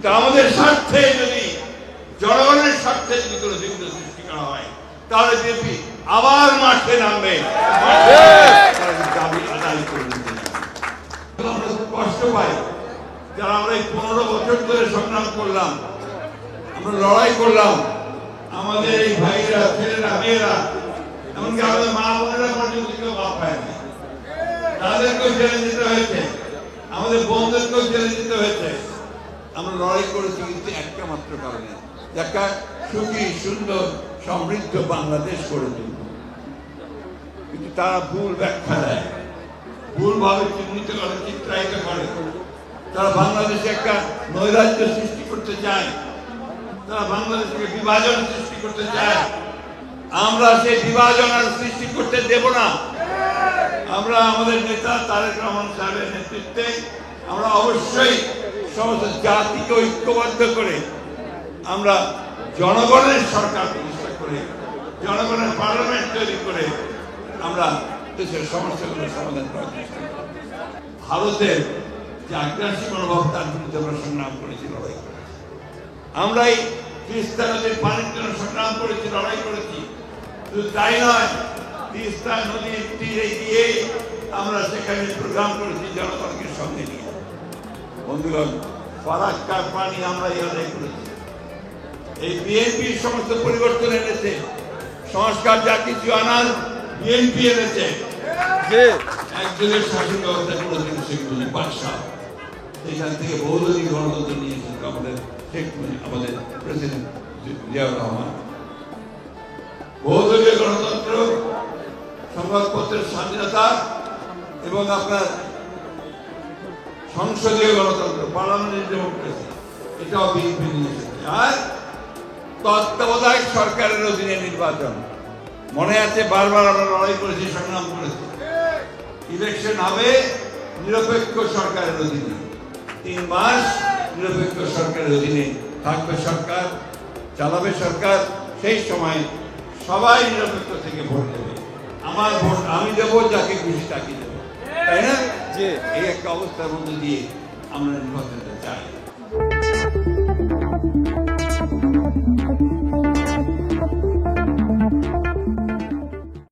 কিন্তু আমাদের স্বার্থে যদি জনগণের স্বার্থে যদি কোনো বিঘ্ন সৃষ্টি করা হয় তাহলে বিএনপি আবার মাঠে নামবে, দাবি আদায় করে নিতে। আমরা কষ্ট পাই যারা আমরা এই 15 বছর ধরে সংগ্রাম করলাম, আমরা লড়াই করলাম, আমাদের এই ভাইরা, ছেলেরা, মেয়েরা, এমনকি আমাদের মা বোনেরা পর্যন্ত কেউ বাপ পায় না, তাদেরকেও জেলে যেতে হয়েছে, আমাদের বোনদেরকেও জেলে যেতে হয়েছে। আমরা লড়াই করেছি কিন্তু একটা মাত্র কারণে, একটা সুখী, সুন্দর, সমৃদ্ধ বাংলাদেশ করে তুলব। কিন্তু তারা ভুল ব্যাখ্যা দেয়, ভুলভাবে চিহ্নিত করে, চিত্রায়িত করে। তারা বাংলাদেশে একটা নৈরাজ্য সৃষ্টি করতে চায়, তারা বাংলাদেশকে বিভাজন সৃষ্টি করতে চায়। আমরা সেই বিভাজন আর সৃষ্টি করতে দেব না। আমরা আমাদের নেতা তারেক রহমান সাহেবের নেতৃত্বে আমরা অবশ্যই সমস্ত জাতিকে ঐক্যবদ্ধ করে আমরা জনগণের সরকার প্রতিষ্ঠা করে, জনগণের পার্লামেন্ট তৈরি করে আমরা দেশের সমস্যাগুলো সমাধান করার চেষ্টা করি। ভারতের যে আগ্রাসী মনোভাব, তার বিরুদ্ধে আমরা সংগ্রাম করেছি, লড়াই করেছি। আমরা এই তিস্তা নদীর পানির জন্য সংগ্রাম করেছি, লড়াই করেছি। শুধু তাই নয়, তিস্তা নদীর তীরে গিয়ে আমরা সেখানে প্রোগ্রাম করেছি জনগণকে সঙ্গে নিয়ে। বন্ধুগণ, ফারাক্কার পানি আমরা আদায় করেছি। এই বিএনপি সমস্ত পরিবর্তন এনেছে, সংস্কার যা কিছু আনার বিএনপি এনেছে। একজনের শাসন ব্যবস্থা করেছেন শেখ মুজিব বাদশাহ, সেখান থেকে বহুদলীয় গণতন্ত্র নিয়ে এসেছে আমাদের আমাদের প্রেসিডেন্ট জিয়াউর রহমান। বহুদলীয় গণতন্ত্র, সংবাদপত্রের স্বাধীনতা এবং আপনার সংসদীয় গণতন্ত্র, পার্লামেন্টারি ডেমোক্রেসি, এটাও বিএনপি নিয়ে এসেছে। আর তত্ত্বাবধায়ক সরকারের অধীনে নির্বাচন, মনে আছে বারবার আমরা লড়াই করেছি, সংগ্রাম করেছি। ইলেকশন হবে নিরপেক্ষ সরকারের অধীনে, 3 মাস নিরপেক্ষ সরকারের অধীনে থাকবে সরকার, চালাবে সরকার। সেই সময় সবাই নিরপেক্ষ থেকে ভোট দেবে। আমার ভোট আমি দেবো, যাকে খুশি তাকে দেবো, তাই না? এই একটা অবস্থার মধ্যে দিয়ে আমরা নির্বাচনটা চাই।